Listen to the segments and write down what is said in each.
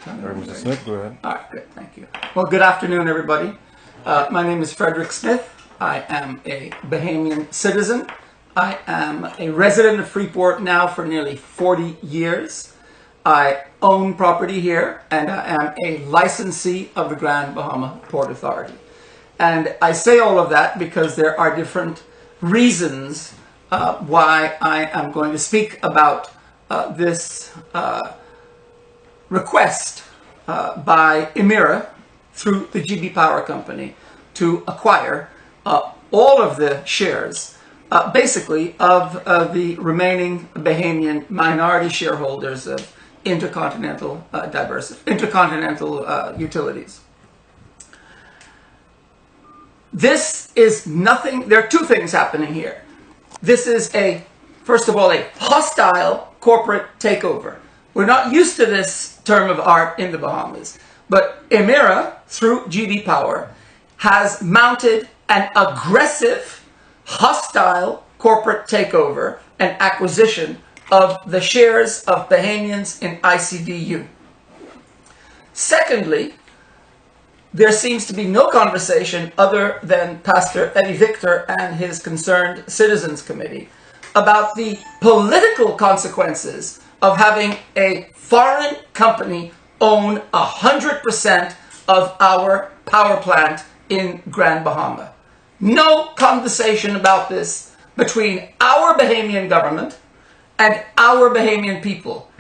Mr. Smith, go ahead. All right, good, thank you. Well, good afternoon, everybody. My name is Frederick Smith. I am a Bahamian citizen. I am a resident of Freeport now for nearly 40 years. I own property here, and I am a licensee of the Grand Bahama Port Authority. And I say all of that because there are different reasons why I am going to speak about this request by Emera through the GB Power Company to acquire all of the shares, basically, of the remaining Bahamian minority shareholders of Intercontinental Utilities. This is nothing. There are two things happening here. This is first of all, a hostile corporate takeover. We're not used to this term of art in the Bahamas, but Emera, through GB Power, has mounted an aggressive, hostile corporate takeover and acquisition of the shares of Bahamians in ICDU. Secondly, there seems to be no conversation other than Pastor Eddie Victor and his Concerned Citizens Committee about the political consequences of having a foreign company own 100% of our power plant in Grand Bahama. No conversation about this between our Bahamian government and our Bahamian people.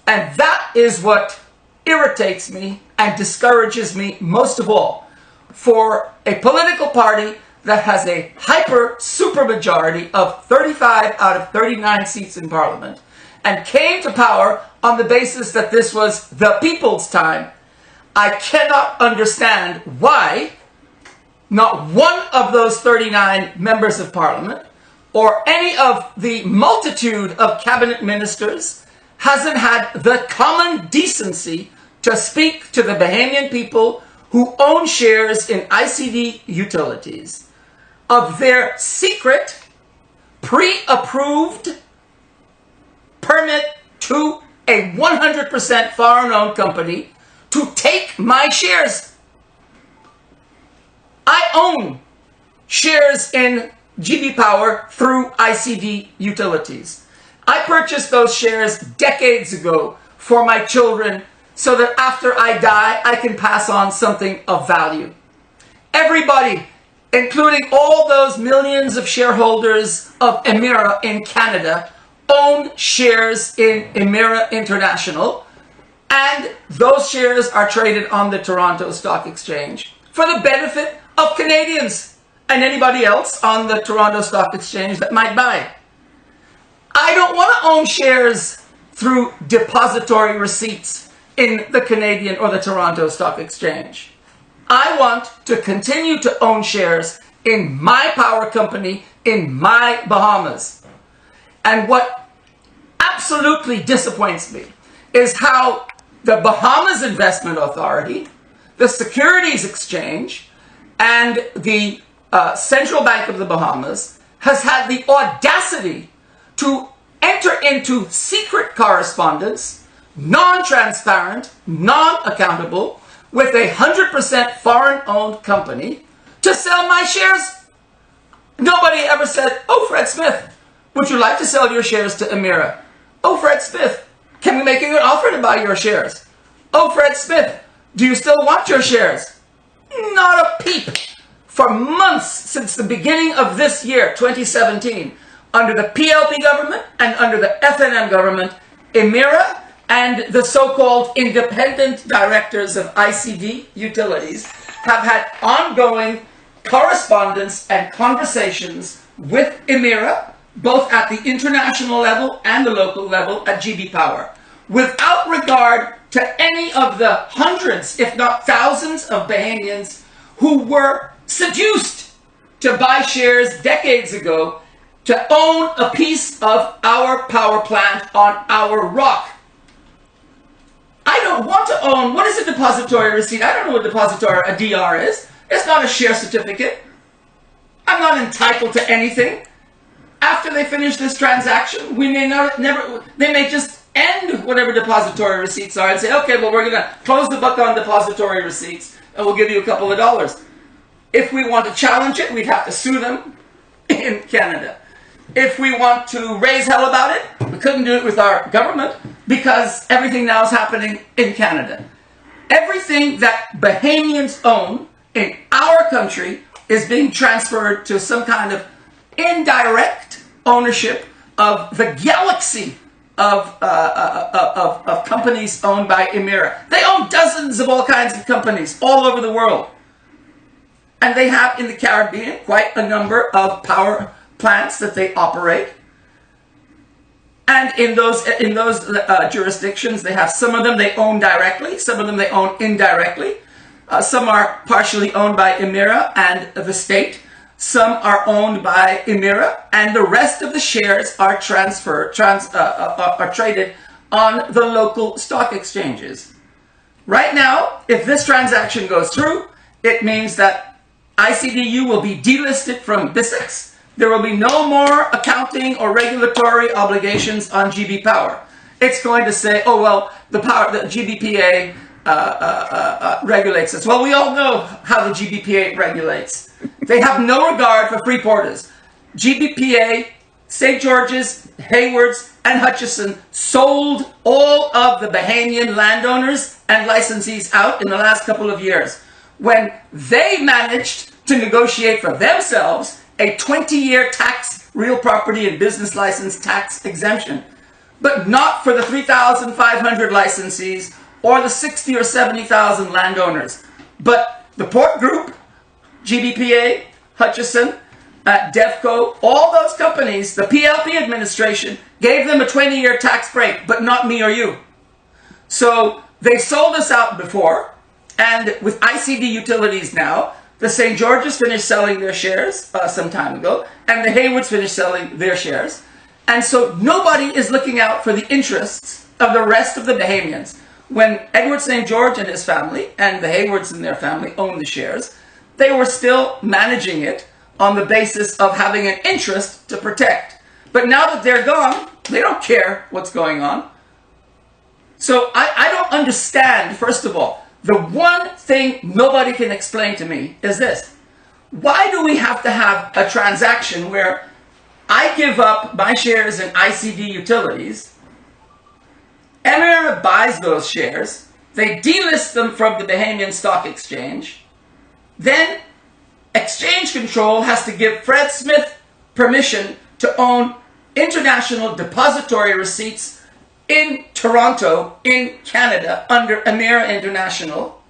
And that is what irritates me and discourages me most of all, for a political party that has a hyper supermajority of 35 out of 39 seats in Parliament and came to power on the basis that this was the people's time. I cannot understand why not one of those 39 members of Parliament or any of the multitude of cabinet ministers hasn't had the common decency to speak to the Bahamian people who own shares in ICD Utilities of their secret, pre-approved permit to a 100% foreign-owned company to take my shares. I own shares in GB Power through ICD Utilities. I purchased those shares decades ago for my children so that after I die, I can pass on something of value. Everybody, including all those millions of shareholders of Emera in Canada, own shares in Emera International, and those shares are traded on the Toronto Stock Exchange for the benefit of Canadians and anybody else on the Toronto Stock Exchange that might buy. I don't want to own shares through depository receipts in the Canadian or the Toronto Stock Exchange. I want to continue to own shares in my power company in my Bahamas. And what absolutely disappoints me is how the Bahamas Investment Authority, the Securities Exchange, and the Central Bank of the Bahamas has had the audacity to enter into secret correspondence, non-transparent, non-accountable, with a 100% foreign-owned company to sell my shares. Nobody ever said, "Oh, Fred Smith, would you like to sell your shares to Emera?" "Oh, Fred Smith, can we make you an offer to buy your shares?" "Oh, Fred Smith, do you still want your shares?" Not a peep. For months since the beginning of this year, 2017, under the PLP government and under the FNM government, Emera and the so-called independent directors of ICD Utilities have had ongoing correspondence and conversations with Emera, both at the international level and the local level at GB Power, without regard to any of the hundreds, if not thousands, of Bahamians who were seduced to buy shares decades ago to own a piece of our power plant on our rock. I don't want to own, what is a depository receipt? I don't know what a DR is. It's not a share certificate. I'm not entitled to anything. After they finish this transaction, they may just end whatever depository receipts are and say, okay, well, we're going to close the book on depository receipts and we'll give you a couple of dollars. If we want to challenge it, we'd have to sue them in Canada. If we want to raise hell about it, we couldn't do it with our government because everything now is happening in Canada. Everything that Bahamians own in our country is being transferred to some kind of indirect ownership of the galaxy of companies owned by Emera. They own dozens of all kinds of companies all over the world. And they have in the Caribbean quite a number of power plants that they operate. And in those jurisdictions, they have some of them they own directly, some of them they own indirectly. Some are partially owned by Emera and the state. Some are owned by Emera, and the rest of the shares are traded on the local stock exchanges. Right now, if this transaction goes through, it means that ICDU will be delisted from BISX. There will be no more accounting or regulatory obligations on GB Power. It's going to say, oh, well, the GBPA regulates this. Well, we all know how the GBPA regulates. They have no regard for free porters. GBPA, St. George's, Haywards, and Hutchison sold all of the Bahamian landowners and licensees out in the last couple of years when they managed to negotiate for themselves a 20-year tax, real property and business license tax exemption, but not for the 3,500 licensees or the 60 or 70,000 landowners. But the Port Group, GBPA, Hutchison, DevCo, all those companies, the PLP administration gave them a 20-year tax break, but not me or you. So they sold us out before, and with ICD Utilities now, the St. George's finished selling their shares some time ago, and the Haywards finished selling their shares. And so nobody is looking out for the interests of the rest of the Bahamians. When Edward St. George and his family, and the Haywards and their family, owned the shares, they were still managing it on the basis of having an interest to protect. But now that they're gone, they don't care what's going on. So I don't understand, first of all, the one thing nobody can explain to me is this. Why do we have to have a transaction where I give up my shares in ICD Utilities, Emera buys those shares, they delist them from the Bahamian Stock Exchange, then Exchange Control has to give Fred Smith permission to own international depository receipts in Toronto, in Canada, under Emera International.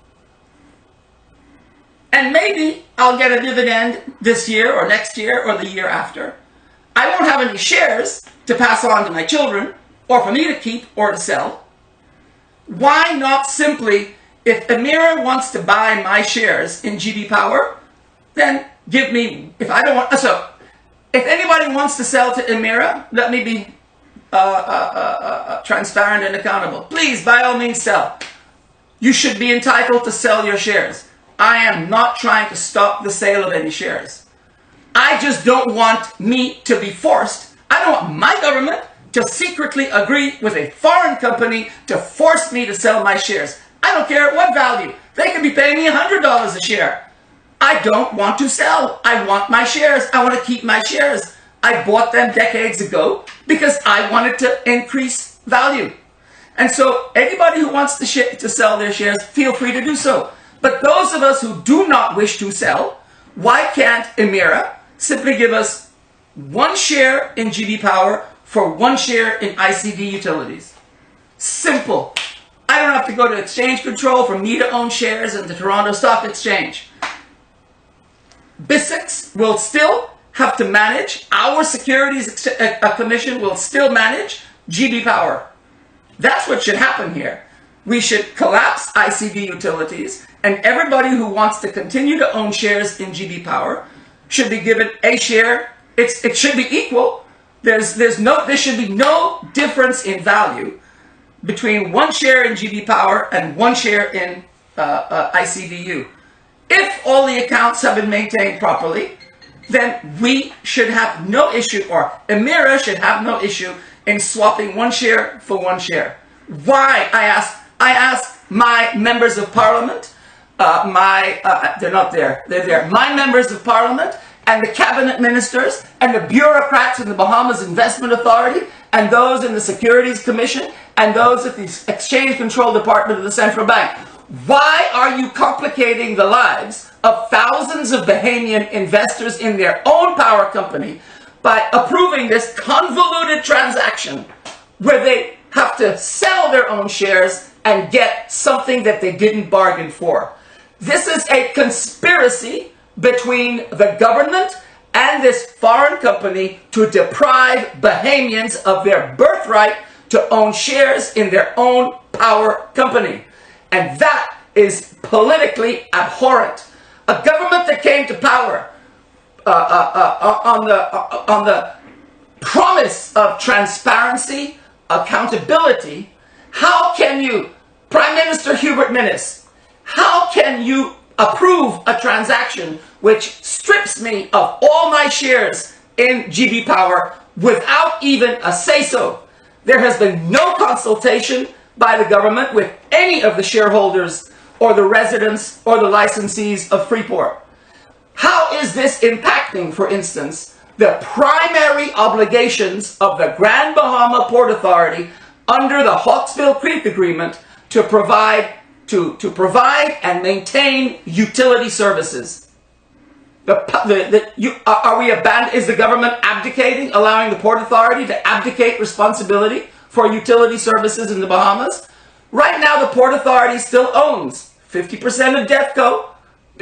And maybe I'll get a dividend this year or next year or the year after. I won't have any shares to pass on to my children or for me to keep or to sell. Why not simply, if Emera wants to buy my shares in GB Power, then give me, if I don't want, so if anybody wants to sell to Emera, let me be transparent and accountable. Please, by all means, sell. You should be entitled to sell your shares. I am not trying to stop the sale of any shares. I just don't want me to be forced. I don't want my government to secretly agree with a foreign company to force me to sell my shares. I don't care at what value. They can be paying me $100 a share. I don't want to sell. I want my shares. I want to keep my shares. I bought them decades ago because I wanted to increase value. And so anybody who wants to sell their shares, feel free to do so. But those of us who do not wish to sell, why can't Emera simply give us one share in GB Power for one share in ICD Utilities? Simple. I don't have to go to Exchange Control for me to own shares in the Toronto Stock Exchange. BISX will still have to manage, our Securities Commission will still manage GB Power. That's what should happen here. We should collapse ICD Utilities, and everybody who wants to continue to own shares in GB Power should be given a share. It should be equal. There should be no difference in value between one share in GB Power and one share in ICDU. If all the accounts have been maintained properly, then we should have no issue, or Emera should have no issue in swapping one share for one share? Why? I ask my members of parliament, they're not there, they're there, my members of parliament and the cabinet ministers and the bureaucrats in the Bahamas Investment Authority and those in the Securities Commission and those at the Exchange Control Department of the Central Bank. Why are you complicating the lives of thousands of Bahamian investors in their own power company by approving this convoluted transaction where they have to sell their own shares and get something that they didn't bargain for? This is a conspiracy between the government and this foreign company to deprive Bahamians of their birthright to own shares in their own power company. And that is politically abhorrent. A government that came to power on the promise of transparency, accountability. How can you, Prime Minister Hubert Minnis, how can you approve a transaction which strips me of all my shares in GB Power without even a say-so? There has been no consultation by the government with any of the shareholders or the residents or the licensees of Freeport. How is this impacting, for instance, the primary obligations of the Grand Bahama Port Authority under the Hawkesville Creek Agreement to provide and maintain utility services? Is the government abdicating, allowing the Port Authority to abdicate responsibility for utility services in the Bahamas? Right now, the Port Authority still owns 50% of DEFCO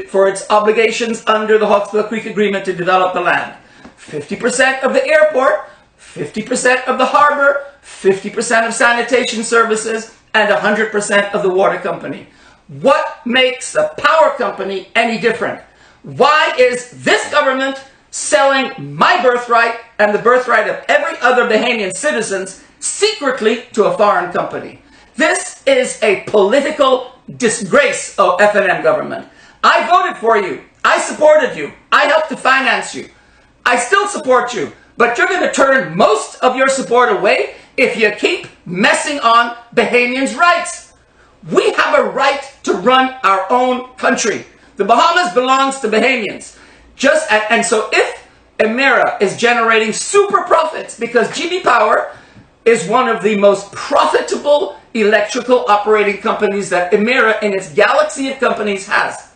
for its obligations under the Hawkesville Creek Agreement to develop the land, 50% of the airport, 50% of the harbor, 50% of sanitation services, and 100% of the water company. What makes the power company any different? Why is this government selling my birthright and the birthright of every other Bahamian citizens secretly to a foreign company? This is a political disgrace, oh F&M government. I voted for you. I supported you. I helped to finance you. I still support you. But you're going to turn most of your support away if you keep messing on Bahamians' rights. We have a right to run our own country. The Bahamas belongs to Bahamians. And so if Emera is generating super profits because GB Power is one of the most profitable electrical operating companies that Emera in its galaxy of companies has.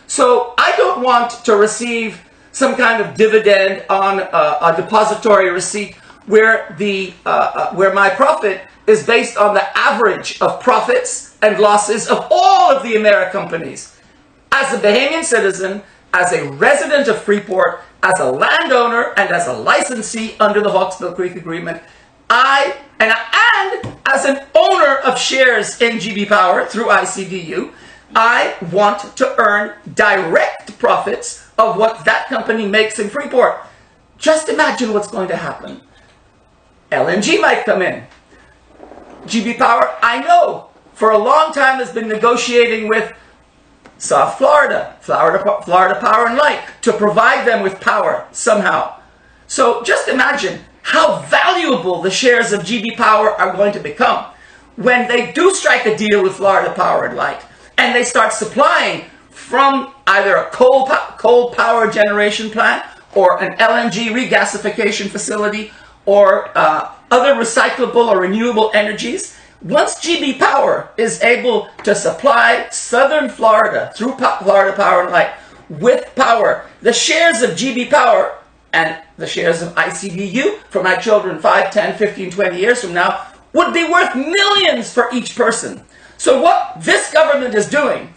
So I don't want to receive some kind of dividend on a depository receipt where my profit is based on the average of profits and losses of all of the Emera companies. As a Bahamian citizen, as a resident of Freeport, as a landowner, and as a licensee under the Hawkesville Creek Agreement, and as an owner of shares in GB Power through ICDU, I want to earn direct profits of what that company makes in Freeport. Just imagine what's going to happen. LNG might come in. GB Power, I know, for a long time has been negotiating with South Florida Power and Light, to provide them with power somehow. So just imagine how valuable the shares of GB Power are going to become when they do strike a deal with Florida Power and Light and they start supplying from either a coal power generation plant or an LNG regasification facility or other recyclable or renewable energies. Once GB Power is able to supply Southern Florida through Florida Power and Light with power, the shares of GB Power and the shares of ICDU for my children 5, 10, 15, 20 years from now would be worth millions for each person. So what this government is doing,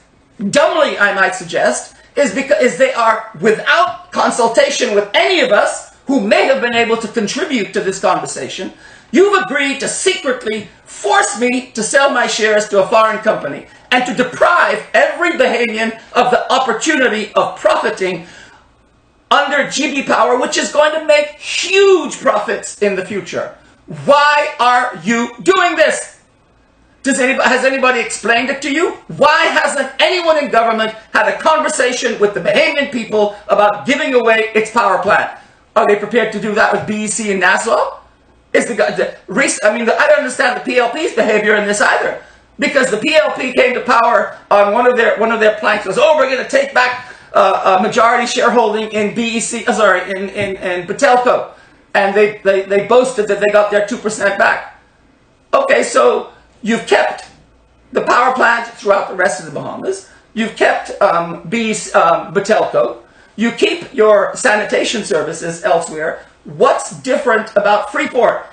dumbly I might suggest, is they are, without consultation with any of us who may have been able to contribute to this conversation, you've agreed to secretly force me to sell my shares to a foreign company and to deprive every Bahamian of the opportunity of profiting under GB Power, which is going to make huge profits in the future. Why are you doing this? Has anybody explained it to you? Why hasn't anyone in government had a conversation with the Bahamian people about giving away its power plant? Are they prepared to do that with BEC in Nassau? is I don't understand the PLP's behavior in this either, because the PLP came to power on one of their planks was, oh, we're going to take back a majority shareholding in in Batelco, and they boasted that they got their 2% back. Okay, so you've kept the power plant throughout the rest of the Bahamas. You've kept Batelco. You keep your sanitation services elsewhere. What's different about Freeport?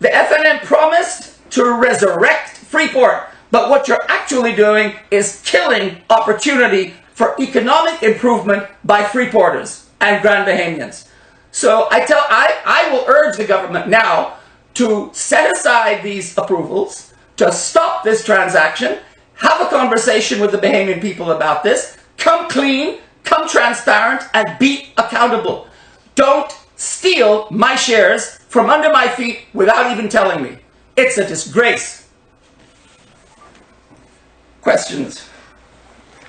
The FNM promised to resurrect Freeport, but what you're actually doing is killing opportunity for economic improvement by Freeporters and Grand Bahamians. So I will urge the government now to set aside these approvals, to stop this transaction, have a conversation with the Bahamian people about this, come clean, come transparent, and be accountable. Don't steal my shares from under my feet without even telling me. It's a disgrace. Questions?